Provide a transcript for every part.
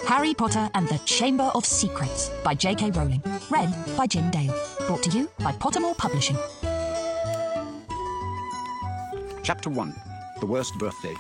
Harry Potter and the Chamber of Secrets by J.K. Rowling. Read by Jim Dale. Brought to you by Pottermore Publishing. Chapter 1. The Worst Birthday.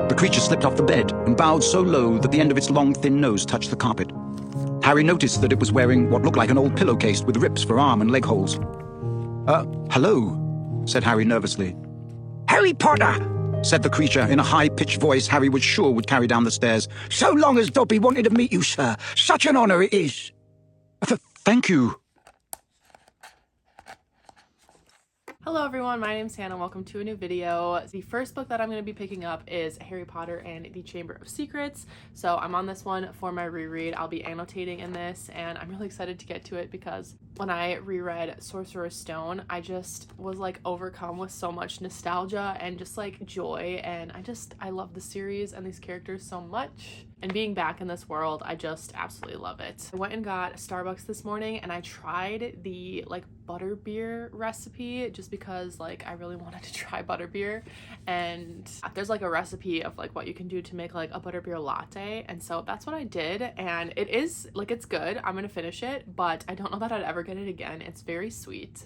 The creature slipped off the bed and bowed so low that the end of its long, thin nose touched the carpet. Harry noticed that it was wearing what looked like an old pillowcase with rips for arm and leg holes. Hello, said Harry nervously. Harry Potter, said the creature in a high-pitched voice Harry was sure would carry down the stairs. So long as Dobby wanted to meet you, sir. Such an honour it is. Thank you. Hello everyone, my name's Hannah. Welcome to a new video. The first book that I'm going to be picking up is Harry Potter and the Chamber of Secrets. So I'm on this one for my reread. I'll be annotating in this and I'm really excited to get to it because when I reread Sorcerer's Stone, I just was like overcome with so much nostalgia and just like joy, and I love the series and these characters so much. And being back in this world, I just absolutely love it. I went and got Starbucks this morning and I tried the like butterbeer recipe just because like I really wanted to try butterbeer, and there's like a recipe of like what you can do to make like a butterbeer latte, and so that's what I did, and it is like, it's good. I'm gonna finish it, but I don't know that I'd ever get it again. It's very sweet.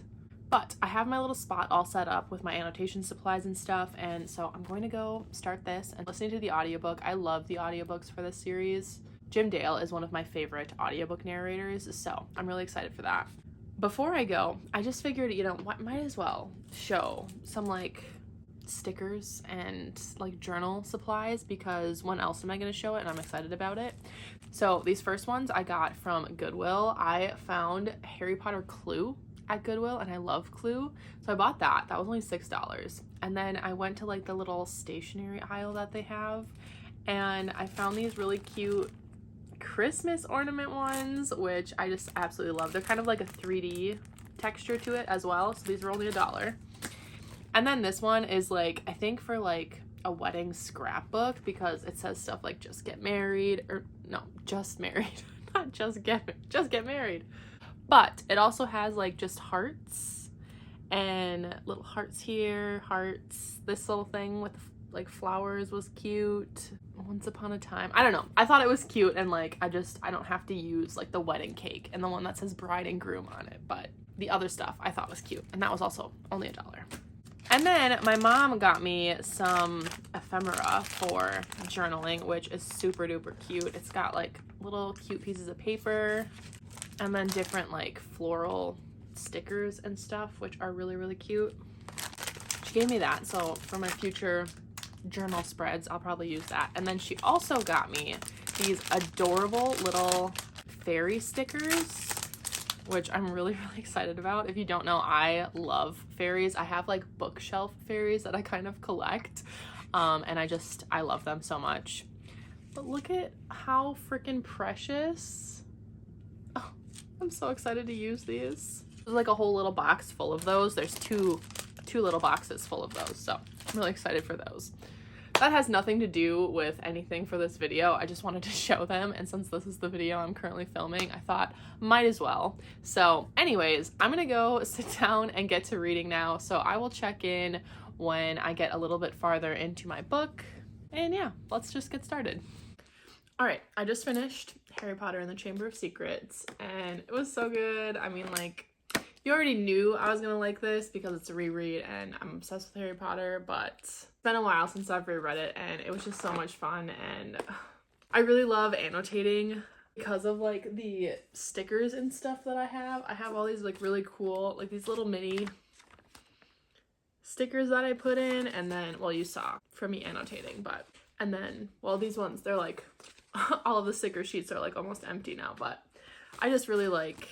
But I have my little spot all set up with my annotation supplies and stuff, and so I'm going to go start this and listening to the audiobook. I love the audiobooks for this series. Jim Dale is one of my favorite audiobook narrators, so I'm really excited for that. Before I go, I just figured, you know, what, might as well show some like stickers and like journal supplies, because when else am I going to show it, and I'm excited about it. So these first ones I got from Goodwill. I found Harry Potter Clue at Goodwill and I love Clue, so I bought that. That was only $6. And then I went to like the little stationery aisle that they have, and I found these really cute Christmas ornament ones, which I just absolutely love. They're kind of like a 3D texture to it as well, so these are only $1. And then this one is like, I think for like a wedding scrapbook, because it says stuff like just get married, or no, just married, not just get married. But it also has like just hearts and little hearts here, hearts. This little thing with like flowers was cute. Once upon a time, I don't know, I thought it was cute, and like I don't have to use like the wedding cake and the one that says bride and groom on it, but the other stuff I thought was cute, and that was also only $1. And then my mom got me some ephemera for journaling, which is super duper cute. It's got like little cute pieces of paper and then different like floral stickers and stuff, which are really, really cute. She gave me that, so for my future journal spreads, I'll probably use that. And then she also got me these adorable little fairy stickers, which I'm really excited about. If you don't know, I love fairies. I have like bookshelf fairies that I kind of collect, and I love them so much. But look at how freaking precious. Oh, I'm so excited to use these. There's like a whole little box full of those. There's two little boxes full of those, so I'm really excited for those. That has nothing to do with anything for this video. I just wanted to show them, and since this is the video I'm currently filming, I thought might as well. So anyways, I'm gonna go sit down and get to reading now, so I will check in when I get a little bit farther into my book. And yeah, let's just get started. All right, I just finished Harry Potter and the Chamber of Secrets, and it was so good. I mean, like, you already knew I was gonna like this because it's a reread and I'm obsessed with Harry Potter, but it's been a while since I've reread it and it was just so much fun. And I really love annotating because of like the stickers and stuff that I have. I have all these like really cool, like these little mini stickers that I put in, and then, well, you saw from me annotating, but, and then, well, these ones, they're like, all of the sticker sheets are like almost empty now, but I just really like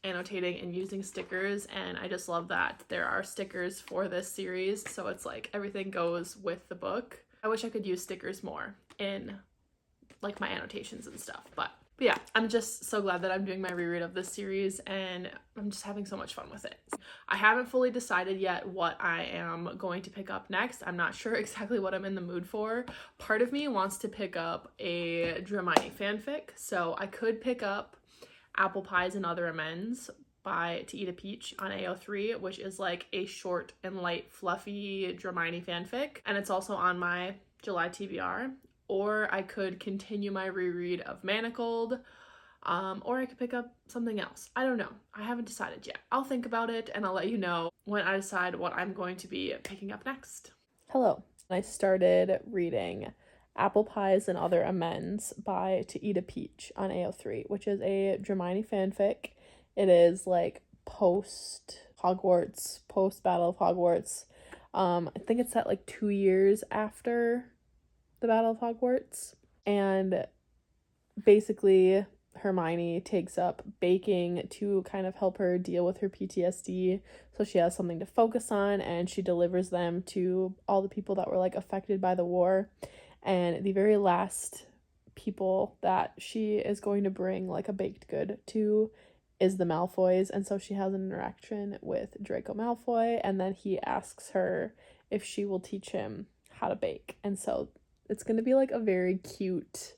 annotating and using stickers, and I just love that there are stickers for this series, so it's like everything goes with the book. I wish I could use stickers more in like my annotations and stuff, but yeah, I'm just so glad that I'm doing my reread of this series, and I'm just having so much fun with it. I haven't fully decided yet what I am going to pick up next. I'm not sure exactly what I'm in the mood for. Part of me wants to pick up a Hermione fanfic, so I could pick up Apple Pies and Other Amends by To Eat a Peach on AO3, which is like a short and light, fluffy Hermione fanfic, and it's also on my July TBR. Or I could continue my reread of Manacled, or I could pick up something else. I don't know. I haven't decided yet. I'll think about it and I'll let you know when I decide what I'm going to be picking up next. Hello. I started reading Apple Pies and Other Amends by To Eat a Peach on AO3, which is a Hermione fanfic. It is like post-Hogwarts, post-Battle of Hogwarts. I think it's set like 2 years after the Battle of Hogwarts, and basically Hermione takes up baking to kind of help her deal with her PTSD, so she has something to focus on, and she delivers them to all the people that were like affected by the war. And the very last people that she is going to bring like a baked good to is the Malfoys, and so she has an interaction with Draco Malfoy, and then he asks her if she will teach him how to bake. And so it's going to be like a very cute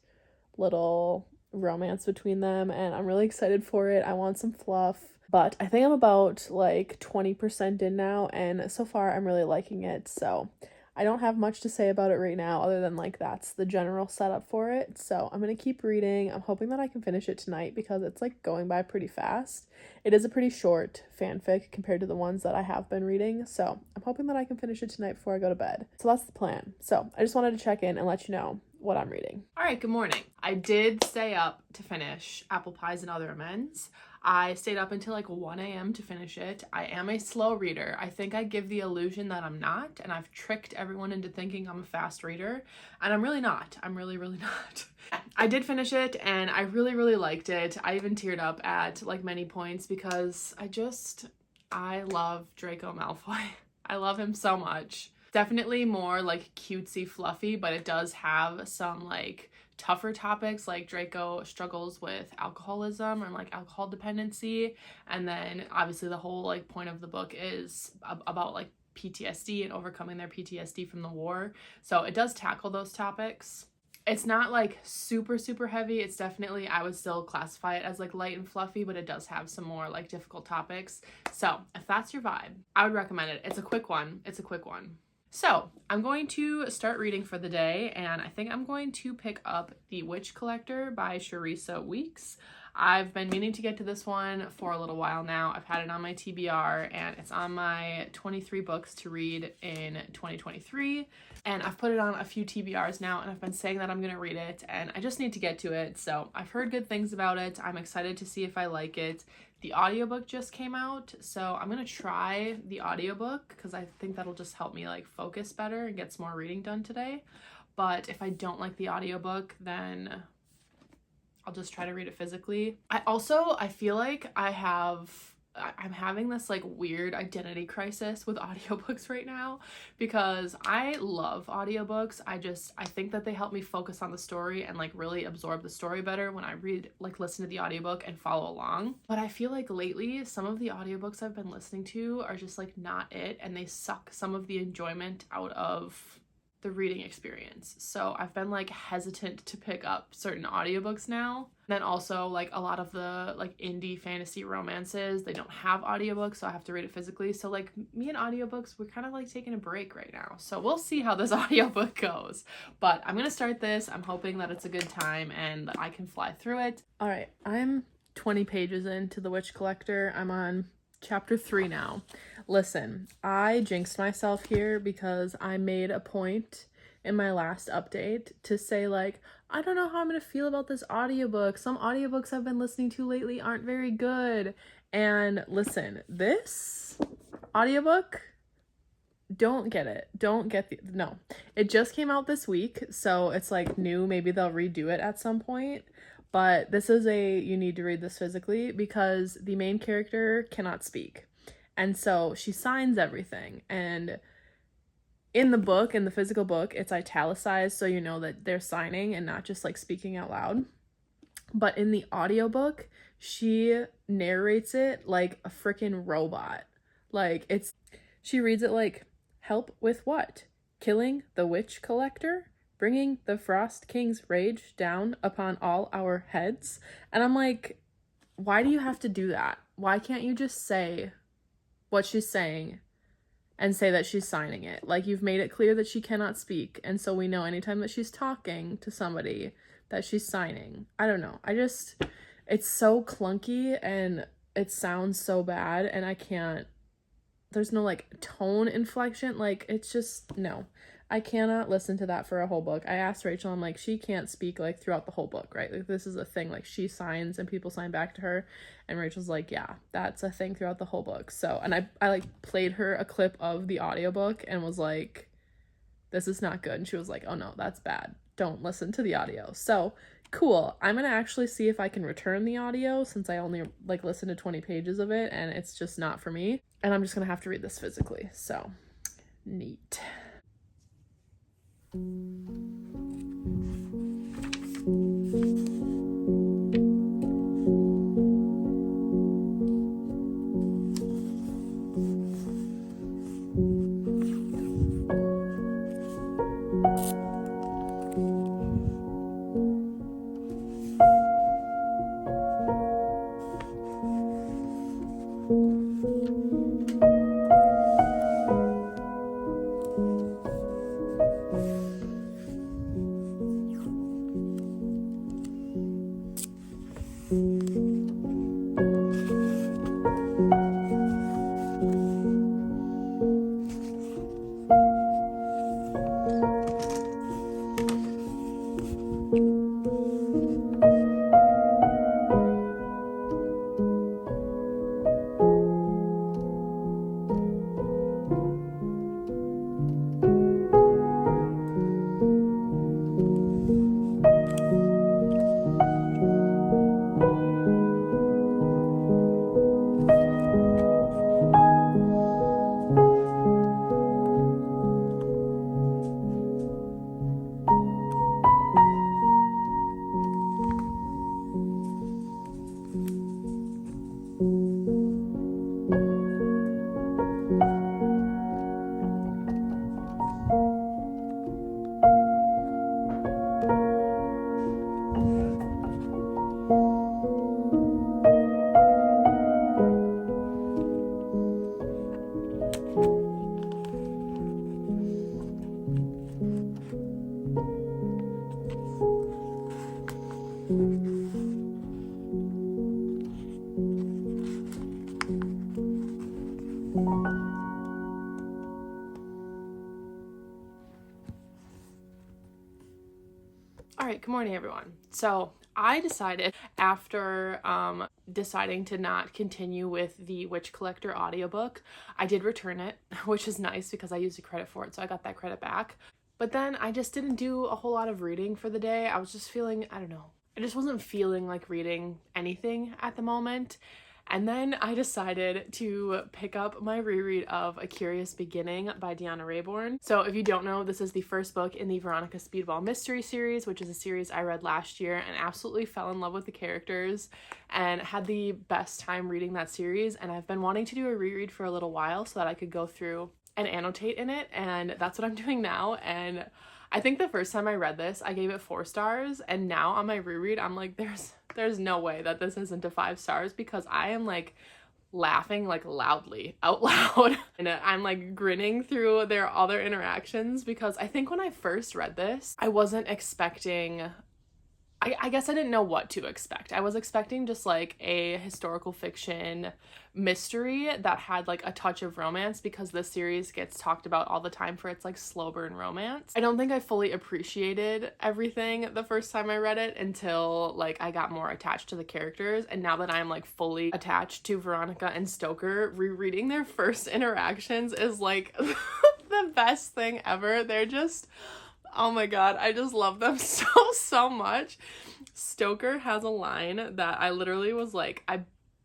little romance between them, and I'm really excited for it. I want some fluff, but I think I'm about like 20% in now, and so far I'm really liking it. So I don't have much to say about it right now other than like that's the general setup for it. So I'm going to keep reading. I'm hoping that I can finish it tonight because it's like going by pretty fast. It is a pretty short fanfic compared to the ones that I have been reading. So I'm hoping that I can finish it tonight before I go to bed. So that's the plan. So I just wanted to check in and let you know what I'm reading. All right, good morning. I did stay up to finish Apple Pies and Other Amends. I stayed up until like 1 a.m. to finish it. I am a slow reader. I think I give the illusion that I'm not, and I've tricked everyone into thinking I'm a fast reader, and I'm really not. I'm really not. I did finish it, and I really liked it. I even teared up at like many points because I love Draco Malfoy. I love him so much. Definitely more like cutesy fluffy, but it does have some like tougher topics, like Draco struggles with alcoholism or like alcohol dependency, and then obviously the whole like point of the book is about like PTSD and overcoming their PTSD from the war. So it does tackle those topics. It's not like super heavy. It's definitely, I would still classify it as like light and fluffy, but it does have some more like difficult topics. So if that's your vibe, I would recommend it. It's a quick one. So I'm going to start reading for the day, and I think I'm going to pick up The Witch Collector by Charissa Weeks. I've been meaning to get to this one for a little while now. I've had it on my TBR, and it's on my 23 books to read in 2023, and I've put it on a few TBRs now, and I've been saying that I'm going to read it, and I just need to get to it. So I've heard good things about it. I'm excited to see if I like it. The audiobook just came out, so I'm gonna try the audiobook because I think that'll just help me like focus better and get some more reading done today. But if I don't like the audiobook, then I'll just try to read it physically. I feel like I'm having this like weird identity crisis with audiobooks right now, because I love audiobooks. I think that they help me focus on the story and like really absorb the story better when I listen to the audiobook and follow along. But I feel like lately some of the audiobooks I've been listening to are just like not it, and they suck some of the enjoyment out of the reading experience. So I've been like hesitant to pick up certain audiobooks now. And then also like a lot of the like indie fantasy romances, they don't have audiobooks, so I have to read it physically. So like me and audiobooks, we're kind of like taking a break right now. So we'll see how this audiobook goes. But I'm gonna start this. I'm hoping that it's a good time and that I can fly through it. All right, I'm 20 pages into The Witch Collector. I'm on chapter 3 now. Listen, I jinxed myself here because I made a point in my last update to say like, I don't know how I'm gonna feel about this audiobook. Some audiobooks I've been listening to lately aren't very good. And listen, this audiobook, don't get it. No. It just came out this week, so it's like new. Maybe they'll redo it at some point. But this is you need to read this physically because the main character cannot speak. And so she signs everything. And in the book, in the physical book, it's italicized so you know that they're signing and not just like speaking out loud. But in the audiobook, she narrates it like a freaking robot. Like she reads it like, help with what? Killing the witch collector? Bringing the Frost King's rage down upon all our heads. And I'm like, why do you have to do that? Why can't you just say what she's saying and say that she's signing it? Like, you've made it clear that she cannot speak, and so we know anytime that she's talking to somebody that she's signing. I don't know. It's so clunky and it sounds so bad, and I can't, there's no like tone inflection. Like, it's just, no. I cannot listen to that for a whole book. I asked Rachel, I'm like, she can't speak like throughout the whole book, right? Like, this is a thing, like she signs and people sign back to her. And Rachel's like, yeah, that's a thing throughout the whole book. So, and I like played her a clip of the audiobook and was like, this is not good. And she was like, oh no, that's bad. Don't listen to the audio. So cool. I'm going to actually see if I can return the audio since I only like listened to 20 pages of it and it's just not for me. And I'm just going to have to read this physically. So neat. All right, good morning, everyone. So I decided after deciding to not continue with the Witch Collector audiobook, I did return it, which is nice because I used a credit for it, so I got that credit back. But then I just didn't do a whole lot of reading for the day. I was just feeling, I don't know, I just wasn't feeling like reading anything at the moment. And then I decided to pick up my reread of A Curious Beginning by Deanna Raybourn. So if you don't know, this is the first book in the Veronica Speedwell mystery series, which is a series I read last year and absolutely fell in love with the characters and had the best time reading that series. And I've been wanting to do a reread for a little while so that I could go through and annotate in it, and that's what I'm doing now. And I think the first time I read this, I gave it 4 stars, and now on my reread, I'm like, there's no way that this isn't a 5 stars, because I am like laughing like loudly out loud and I'm like grinning through all their interactions, because I think when I first read this, I wasn't expecting, I guess I didn't know what to expect. I was expecting just like a historical fiction mystery that had like a touch of romance, because this series gets talked about all the time for its like slow burn romance. I don't think I fully appreciated everything the first time I read it until like I got more attached to the characters, and now that I'm like fully attached to Veronica and Stoker, rereading their first interactions is like the best thing ever. They're just, oh my god, I just love them so much. Stoker has a line that I literally was like, I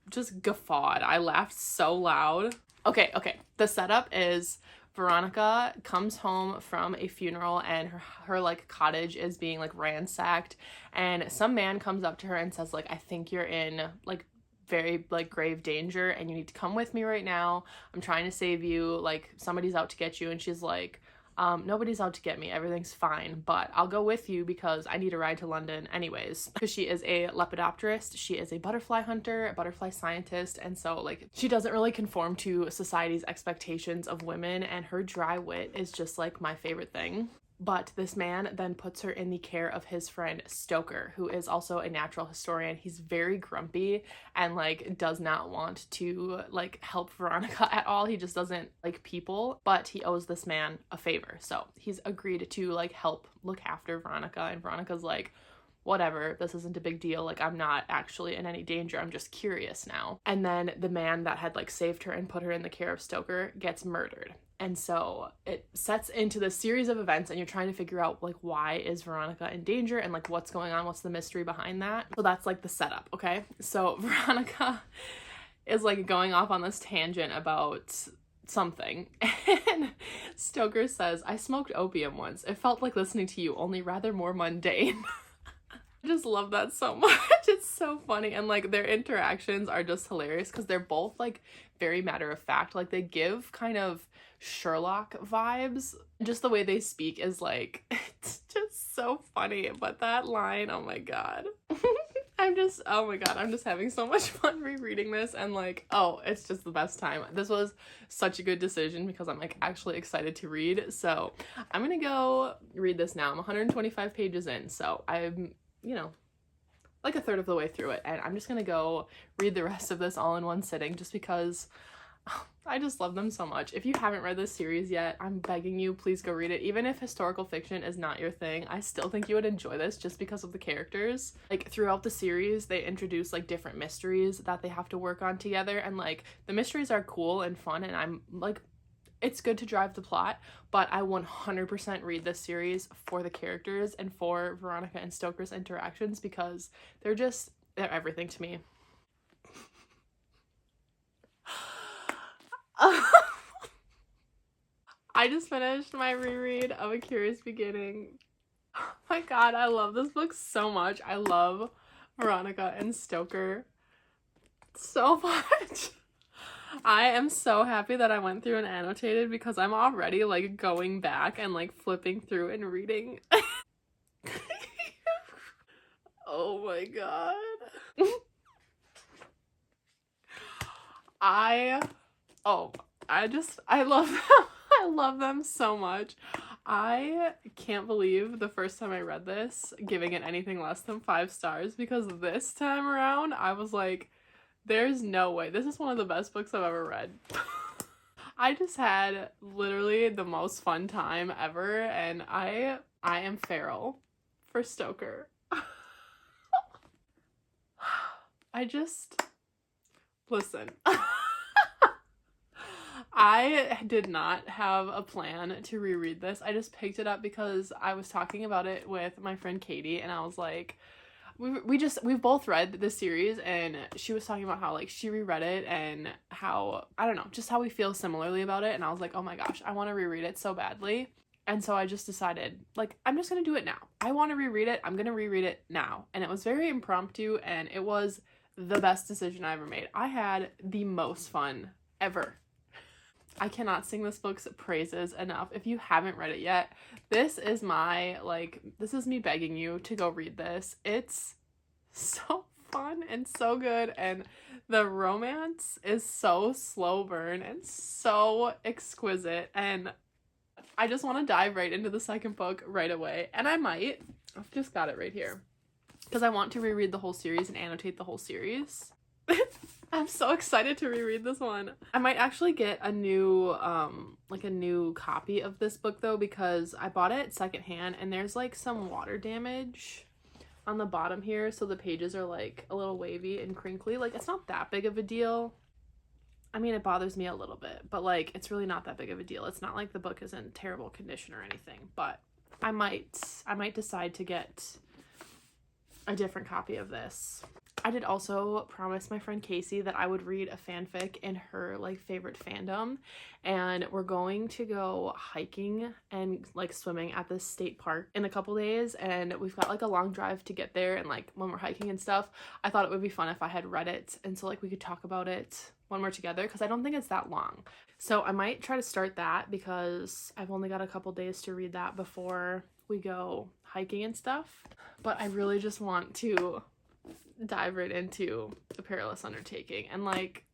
just guffawed. I laughed so loud. Okay. The setup is Veronica comes home from a funeral and her like cottage is being like ransacked, and some man comes up to her and says like, I think you're in like very like grave danger and you need to come with me right now. I'm trying to save you. Like somebody's out to get you. And she's like, nobody's out to get me. Everything's fine, but I'll go with you because I need a ride to London anyways. Because she is a lepidopterist. She is a butterfly hunter, a butterfly scientist. And so like she doesn't really conform to society's expectations of women, and her dry wit is just like my favorite thing. But this man then puts her in the care of his friend Stoker, who is also a natural historian. He's very grumpy and like does not want to like help Veronica at all. He just doesn't like people, but he owes this man a favor. So he's agreed to like help look after Veronica, and Veronica's like, whatever, this isn't a big deal. Like, I'm not actually in any danger. I'm just curious now. And then the man that had like saved her and put her in the care of Stoker gets murdered. And so it sets into this series of events, and you're trying to figure out like, why is Veronica in danger and like what's going on? What's the mystery behind that? So that's like the setup. Okay. So Veronica is like going off on this tangent about something, and Stoker says, I smoked opium once. It felt like listening to you, only rather more mundane. I just love that so much. It's so funny, and like their interactions are just hilarious because they're both like very matter of fact. Like they give kind of Sherlock vibes. Just the way they speak is like, it's just so funny. But that line, oh my god. Oh my god, I'm just having so much fun rereading this, and like, oh, it's just the best time. This was such a good decision because I'm like actually excited to read. So I'm gonna go read this now. I'm 125 pages in, so I'm, you know, like a third of the way through it, and I'm just gonna go read the rest of this all in one sitting just because I just love them so much. If you haven't read this series yet, I'm begging you, please go read it. Even if historical fiction is not your thing, I still think you would enjoy this just because of the characters. Like throughout the series, they introduce like different mysteries that they have to work on together, and like the mysteries are cool and fun, and I'm like, it's good to drive the plot, but I 100% read this series for the characters and for Veronica and Stoker's interactions because they're everything to me. I just finished my reread of A Curious Beginning. Oh my god, I love this book so much. I love Veronica and Stoker so much. I am so happy that I went through and annotated because I'm already like going back and like flipping through and reading. Oh my god. I love them. I love them so much. I can't believe the first time I read this, giving it anything less than 5 stars, because this time around I was like, there's no way. This is one of the best books I've ever read. I just had literally the most fun time ever, and I am feral for Stoker. Listen. I did not have a plan to reread this. I just picked it up because I was talking about it with my friend Katie, and I was like, we've both read this series, and she was talking about how like she reread it and how, I don't know, just how we feel similarly about it. And I was like, oh my gosh, I want to reread it so badly. And so I just decided, like, I'm just going to do it now. I want to reread it. I'm going to reread it now. And it was very impromptu, and it was the best decision I ever made. I had the most fun ever. I cannot sing this book's praises enough. If you haven't read it yet, this is me begging you to go read this. It's so fun and so good, and the romance is so slow burn and so exquisite, and I just want to dive right into the second book right away. And I might. I've just got it right here, because I want to reread the whole series and annotate the whole series. I'm so excited to reread this one. I might actually get a new copy of this book though, because I bought it secondhand, and there's like some water damage on the bottom here, so the pages are like a little wavy and crinkly. Like, it's not that big of a deal. I mean, it bothers me a little bit, but like, it's really not that big of a deal. It's not like the book is in terrible condition or anything, but I might decide to get a different copy of this. I did also promise my friend Casey that I would read a fanfic in her like favorite fandom, and we're going to go hiking and like swimming at this state park in a couple days, and we've got like a long drive to get there, and like when we're hiking and stuff, I thought it would be fun if I had read it, and so like we could talk about it when we're together, because I don't think it's that long. So I might try to start that, because I've only got a couple days to read that before we go hiking and stuff. But I really just want to dive right into A Perilous Undertaking, and like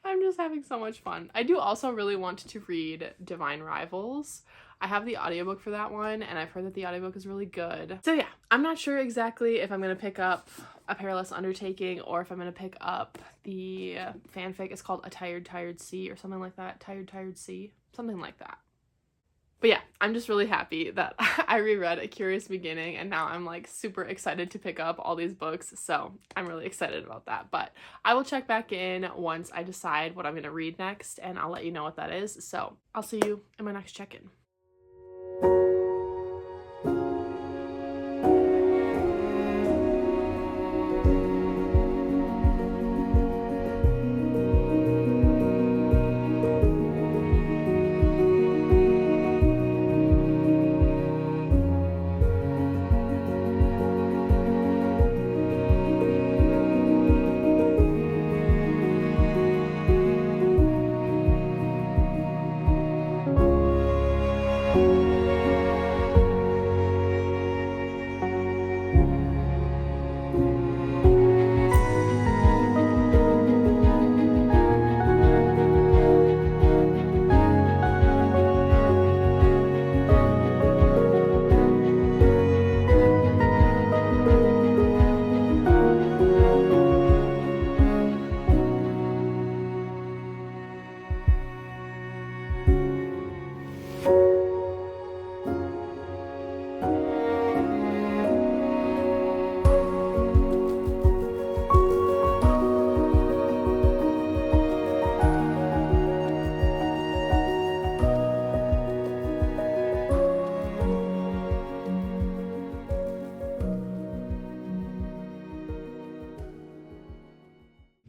I'm just having so much fun. I do also really want to read Divine Rivals. I have the audiobook for that one, and I've heard that the audiobook is really good. So yeah, I'm not sure exactly if I'm going to pick up A Perilous Undertaking or if I'm going to pick up the fanfic. It's called A Tired Sea or something like that. Tired Sea, something like that. But yeah, I'm just really happy that I reread A Curious Beginning, and now I'm like super excited to pick up all these books, so I'm really excited about that. But I will check back in once I decide what I'm going to read next, and I'll let you know what that is. So I'll see you in my next check-in.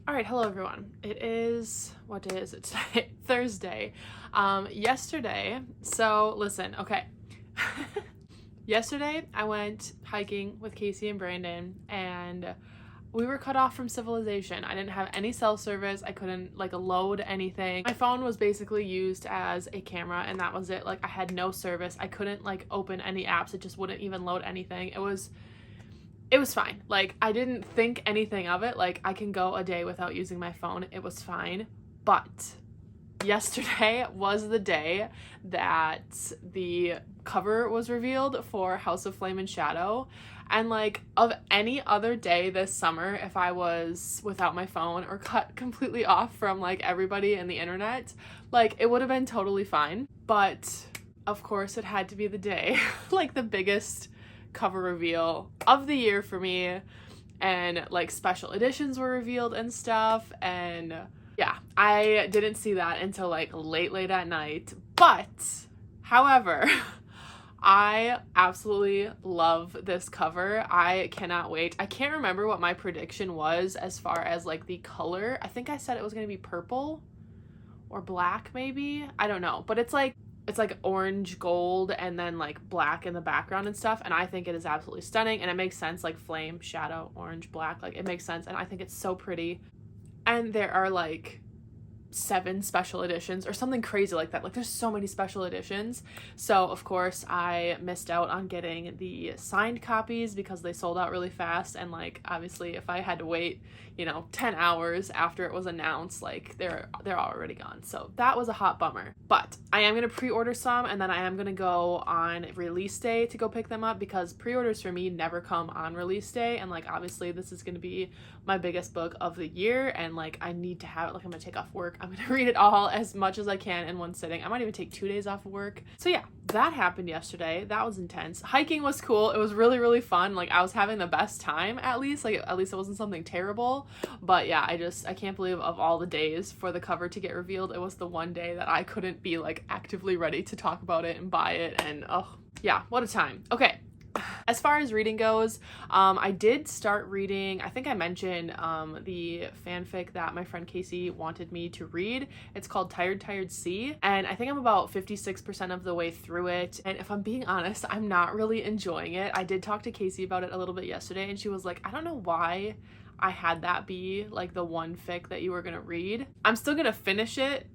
Alright, hello everyone. It is, what day is it today? Thursday. Yesterday, so listen, okay. Yesterday, I went hiking with Casey and Brandon, and we were cut off from civilization. I didn't have any cell service. I couldn't like load anything. My phone was basically used as a camera, and that was it. Like, I had no service. I couldn't like open any apps. It just wouldn't even load anything. It was fine. Like, I didn't think anything of it. Like, I can go a day without using my phone. It was fine. But yesterday was the day that the cover was revealed for House of Flame and Shadow. And like, of any other day this summer, if I was without my phone or cut completely off from like everybody and the internet, like, it would have been totally fine. But of course it had to be the day, like the biggest cover reveal of the year for me, and like special editions were revealed and stuff, and yeah, I didn't see that until like late at night. But however, I absolutely love this cover. I cannot wait. I can't remember what my prediction was as far as like the color. I think I said it was going to be purple or black maybe. I don't know. But it's like orange gold and then like black in the background and stuff, and I think it is absolutely stunning, and it makes sense, like flame, shadow, orange, black, like it makes sense, and I think it's so pretty. And there are like 7 special editions or something crazy like that. Like there's so many special editions. So of course I missed out on getting the signed copies because they sold out really fast, and like obviously if I had to wait, you know, 10 hours after it was announced, like they're already gone. So that was a hot bummer. But I am going to pre-order some, and then I am going to go on release day to go pick them up, because pre-orders for me never come on release day, and like obviously this is going to be my biggest book of the year, and like I need to have it. Like I'm going to take off work, I'm going to read it all as much as I can in one sitting. I might even take 2 days off of work. So yeah, that happened yesterday. That was intense. Hiking was cool. It was really, really fun. Like I was having the best time, at least. Like at least it wasn't something terrible. But yeah, I can't believe of all the days for the cover to get revealed, it was the one day that I couldn't be like actively ready to talk about it and buy it. And oh yeah, what a time. Okay. As far as reading goes, I did start reading, I think I mentioned the fanfic that my friend Casey wanted me to read. It's called Tired Tired Sea, and I think I'm about 56% of the way through it, and if I'm being honest, I'm not really enjoying it. I did talk to Casey about it a little bit yesterday, and she was like, I don't know why I had that be like the one fic that you were gonna read. I'm still gonna finish it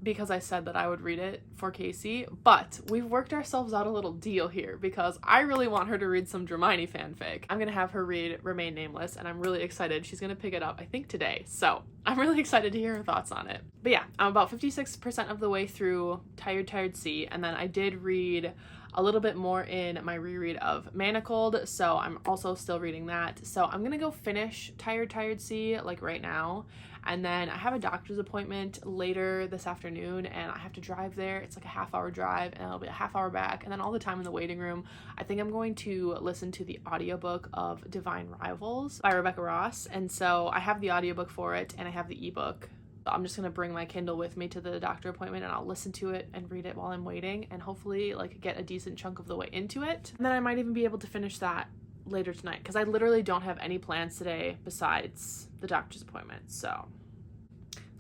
because I said that I would read it for Casey, but we've worked ourselves out a little deal here because I really want her to read some Hermione fanfic. I'm gonna have her read Remain Nameless, and I'm really excited. She's gonna pick it up, I think today, so I'm really excited to hear her thoughts on it. But yeah, I'm about 56% of the way through Tired Tired Sea, and then I did read a little bit more in my reread of Manacled, so I'm also still reading that. So I'm gonna go finish Tired Tired Sea like right now, and then I have a doctor's appointment later this afternoon, and I have to drive there. It's like a half-hour drive, and it'll be a half-hour back, and then all the time in the waiting room, I think I'm going to listen to the audiobook of Divine Rivals by Rebecca Ross, and so I have the audiobook for it, and I have the ebook. I'm just gonna bring my Kindle with me to the doctor appointment, and I'll listen to it and read it while I'm waiting, and hopefully like get a decent chunk of the way into it. And then I might even be able to finish that later tonight, because I literally don't have any plans today besides the doctor's appointment. So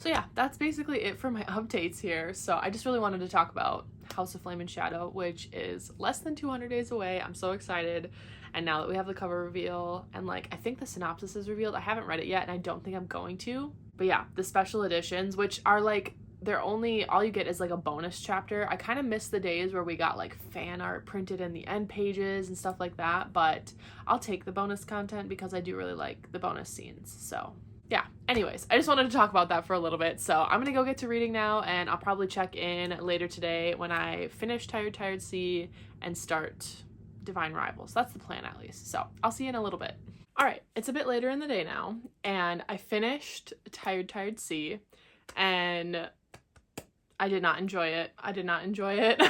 yeah, that's basically it for my updates here. So I just really wanted to talk about House of Flame and Shadow, which is less than 200 days away. I'm so excited. And now that we have the cover reveal, and like I think the synopsis is revealed, I haven't read it yet, and I don't think I'm going to. But yeah, the special editions, which are like, they're only, all you get is like a bonus chapter. I kind of miss the days where we got like fan art printed in the end pages and stuff like that, but I'll take the bonus content because I do really like the bonus scenes. So yeah, anyways, I just wanted to talk about that for a little bit. So I'm gonna go get to reading now, and I'll probably check in later today when I finish Tired Tired Sea and start Divine Rivals. That's the plan, at least. So I'll see you in a little bit. All right, it's a bit later in the day now, and I finished Tired Tired Sea, and I did not enjoy it. I did not enjoy it.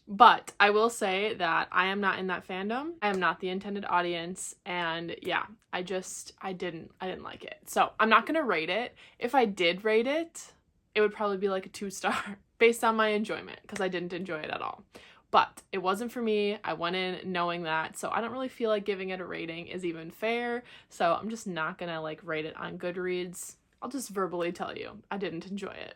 But I will say that I am not in that fandom. I am not the intended audience, and yeah, I didn't like it. So I'm not gonna rate it. If I did rate it, it would probably be like a 2-star based on my enjoyment, because I didn't enjoy it at all. But it wasn't for me. I went in knowing that, so I don't really feel like giving it a rating is even fair. So I'm just not gonna like rate it on Goodreads. I'll just verbally tell you I didn't enjoy it.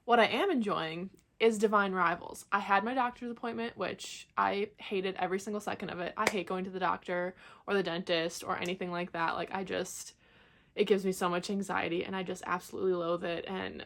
What I am enjoying is Divine Rivals. I had my doctor's appointment, which I hated every single second of it. I hate going to the doctor or the dentist or anything like that. Like it gives me so much anxiety, and I just absolutely loathe it, and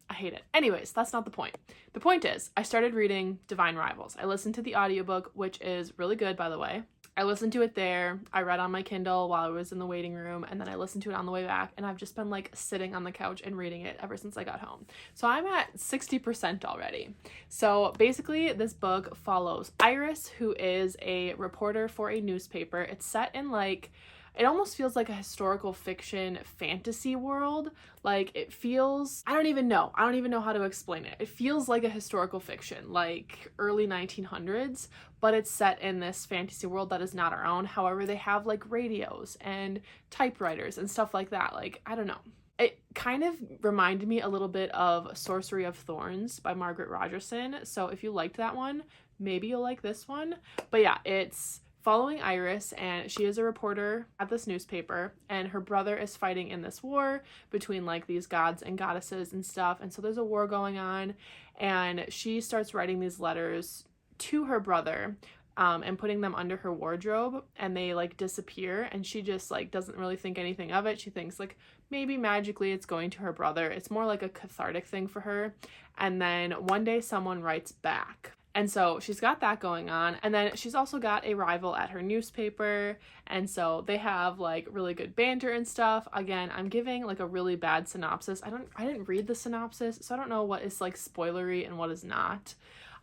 I hate it. Anyways, that's not the point. The point is, I started reading Divine Rivals. I listened to the audiobook, which is really good, by the way. I listened to it there. I read on my Kindle while I was in the waiting room, and then I listened to it on the way back, and I've just been like sitting on the couch and reading it ever since I got home. So I'm at 60% already. So basically this book follows Iris, who is a reporter for a newspaper. It's set in like, it almost feels like a historical fiction fantasy world. Like it feels, I don't even know how to explain it. It feels like a historical fiction, like early 1900s, but it's set in this fantasy world that is not our own. However, they have like radios and typewriters and stuff like that. Like, I don't know. It kind of reminded me a little bit of Sorcery of Thorns by Margaret Rogerson. So if you liked that one, maybe you'll like this one. But yeah, it's following Iris, and she is a reporter at this newspaper, and her brother is fighting in this war between like these gods and goddesses and stuff. And so there's a war going on, and she starts writing these letters to her brother, and putting them under her wardrobe, and they like disappear, and she just like doesn't really think anything of it. She thinks like maybe magically it's going to her brother. It's more like a cathartic thing for her. And then one day someone writes back. And so she's got that going on. And then she's also got a rival at her newspaper. And so they have like really good banter and stuff. Again, I'm giving like a really bad synopsis. I didn't read the synopsis, so I don't know what is like spoilery and what is not.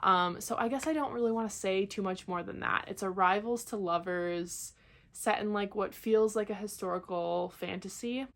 So I guess I don't really want to say too much more than that. It's a rivals to lovers set in like what feels like a historical fantasy.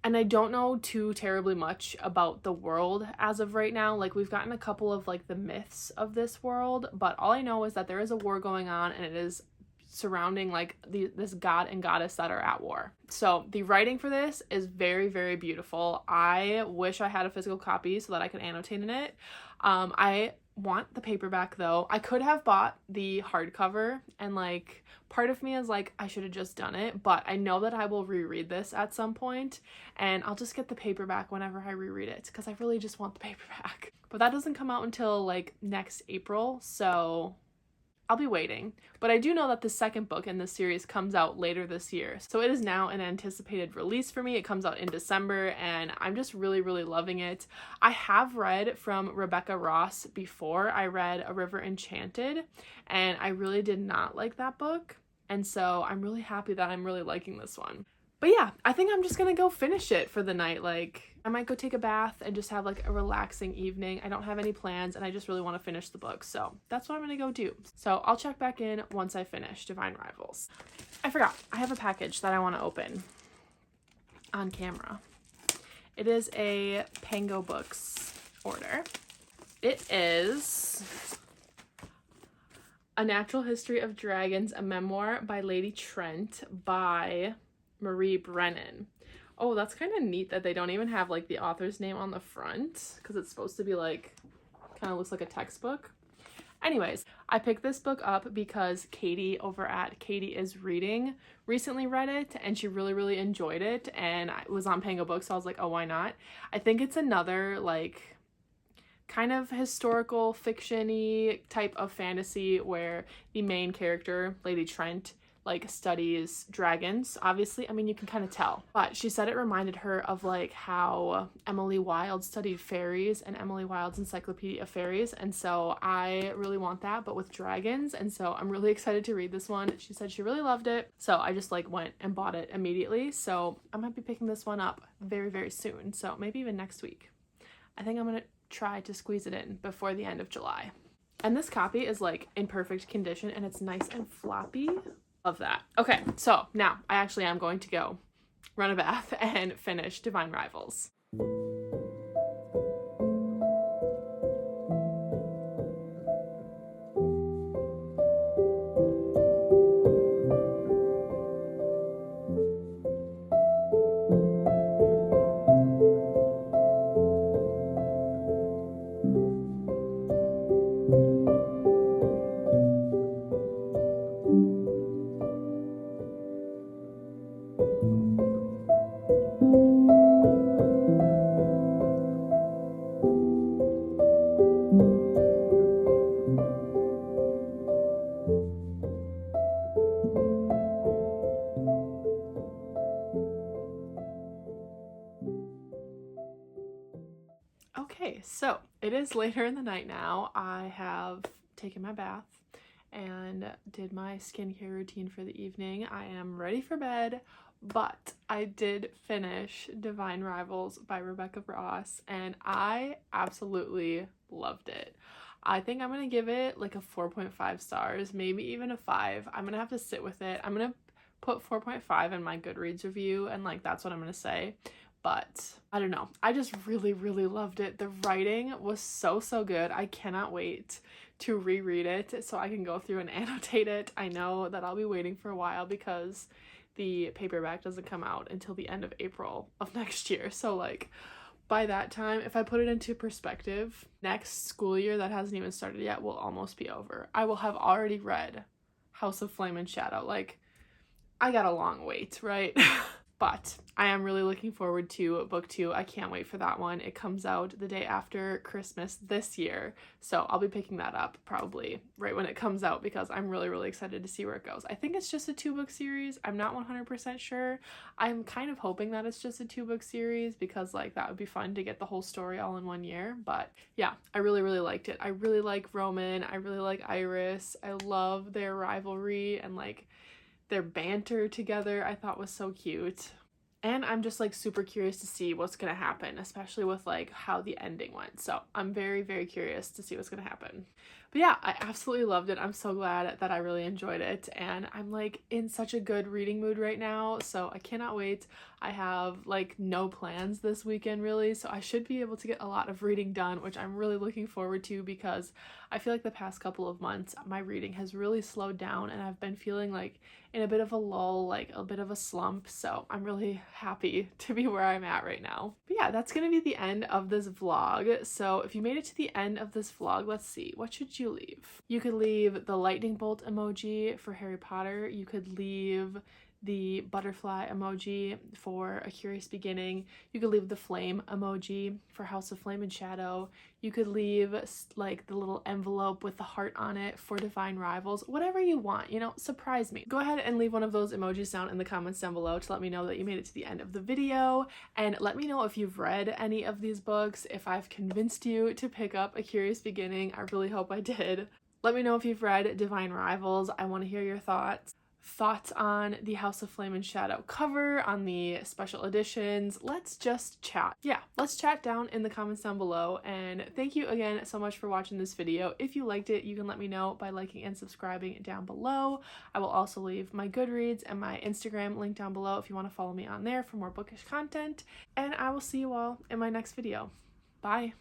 And I don't know too terribly much about the world as of right now. Like, we've gotten a couple of like the myths of this world, but all I know is that there is a war going on, and it is surrounding like this god and goddess that are at war. So the writing for this is very, very beautiful. I wish I had a physical copy so that I could annotate in it. I want the paperback though. I could have bought the hardcover, and like part of me is like I should have just done it, but I know that I will reread this at some point, and I'll just get the paperback whenever I reread it because I really just want the paperback. But that doesn't come out until like next April, so I'll be waiting. But I do know that the second book in this series comes out later this year, so it is now an anticipated release for me. It comes out in December, and I'm just really, really loving it. I have read from Rebecca Ross before. I read A River Enchanted, and I really did not like that book, and so I'm really happy that I'm really liking this one. But yeah, I think I'm just gonna go finish it for the night. Like, I might go take a bath and just have like a relaxing evening. I don't have any plans, and I just really want to finish the book, so that's what I'm gonna go do. So I'll check back in once I finish Divine Rivals. I forgot, I have a package that I want to open on camera. It is a Pango Books order. It is A Natural History of Dragons, a memoir by Lady Trent by Marie Brennan. Oh, that's kind of neat that they don't even have like the author's name on the front, because it's supposed to be like, kind of looks like a textbook. Anyways, I picked this book up because Katie over at Katie is Reading recently read it, and she really, really enjoyed it, and it was on Pango Books, so I was like, oh, why not? I think it's another like kind of historical fiction-y type of fantasy where the main character, Lady Trent, like studies dragons. Obviously, I mean, you can kind of tell, but she said it reminded her of like how Emily Wilde studied fairies and Emily Wilde's Encyclopedia of Fairies, and so I really want that, but with dragons, and so I'm really excited to read this one. She said she really loved it, so I just like went and bought it immediately, so I might be picking this one up very, very soon, so maybe even next week. I think I'm gonna try to squeeze it in before the end of July. And this copy is like in perfect condition, and it's nice and floppy. Love that. Okay, so now I actually am going to go run a bath and finish Divine Rivals. Okay, so it is later in the night now. I have taken my bath and did my skincare routine for the evening. I am ready for bed, but I did finish Divine Rivals by Rebecca Ross, and I absolutely loved it. I think I'm gonna give it like a 4.5 stars, maybe even a 5. I'm gonna have to sit with it. I'm gonna put 4.5 in my Goodreads review, and like that's what I'm gonna say. But I don't know, I just really, really loved it. The writing was so, so good. I cannot wait to reread it so I can go through and annotate it. I know that I'll be waiting for a while because the paperback doesn't come out until the end of April of next year. So like, By that time, if I put it into perspective, next school year that hasn't even started yet will almost be over. I will have already read House of Flame and Shadow. Like, I got a long wait, right? But I am really looking forward to book 2. I can't wait for that one. It comes out the day after Christmas this year, so I'll be picking that up probably right when it comes out because I'm really, really excited to see where it goes. I think it's just a 2-book series. I'm not 100% sure. I'm kind of hoping that it's just a 2-book series because like that would be fun to get the whole story all in one year. But yeah, I really, really liked it. I really like Roman. I really like Iris. I love their rivalry and like their banter together I thought was so cute. And I'm just like super curious to see what's gonna happen, especially with like how the ending went. So I'm very, very curious to see what's gonna happen. But yeah, I absolutely loved it. I'm so glad that I really enjoyed it. And I'm like in such a good reading mood right now. So I cannot wait. I have like no plans this weekend really. So I should be able to get a lot of reading done, which I'm really looking forward to because I feel like the past couple of months, my reading has really slowed down and I've been feeling like in a bit of a lull, like a bit of a slump. So I'm really happy to be where I'm at right now. But yeah, that's gonna be the end of this vlog. So if you made it to the end of this vlog, let's see, what should you leave? You could leave the lightning bolt emoji for Harry Potter. You could leave the butterfly emoji for A Curious Beginning. You could leave the flame emoji for House of Flame and Shadow. You could leave like the little envelope with the heart on it for Divine Rivals. Whatever you want, you know, surprise me. Go ahead and leave one of those emojis down in the comments down below to let me know that you made it to the end of the video, and let me know if you've read any of these books, if I've convinced you to pick up A Curious Beginning. I really hope I did. Let me know if you've read Divine Rivals. I want to hear your thoughts on the House of Flame and Shadow cover, on the special editions. Let's just chat. Yeah, let's chat down in the comments down below, and thank you again so much for watching this video. If you liked it, you can let me know by liking and subscribing down below. I will also leave my Goodreads and my Instagram link down below if you want to follow me on there for more bookish content, and I will see you all in my next video. Bye!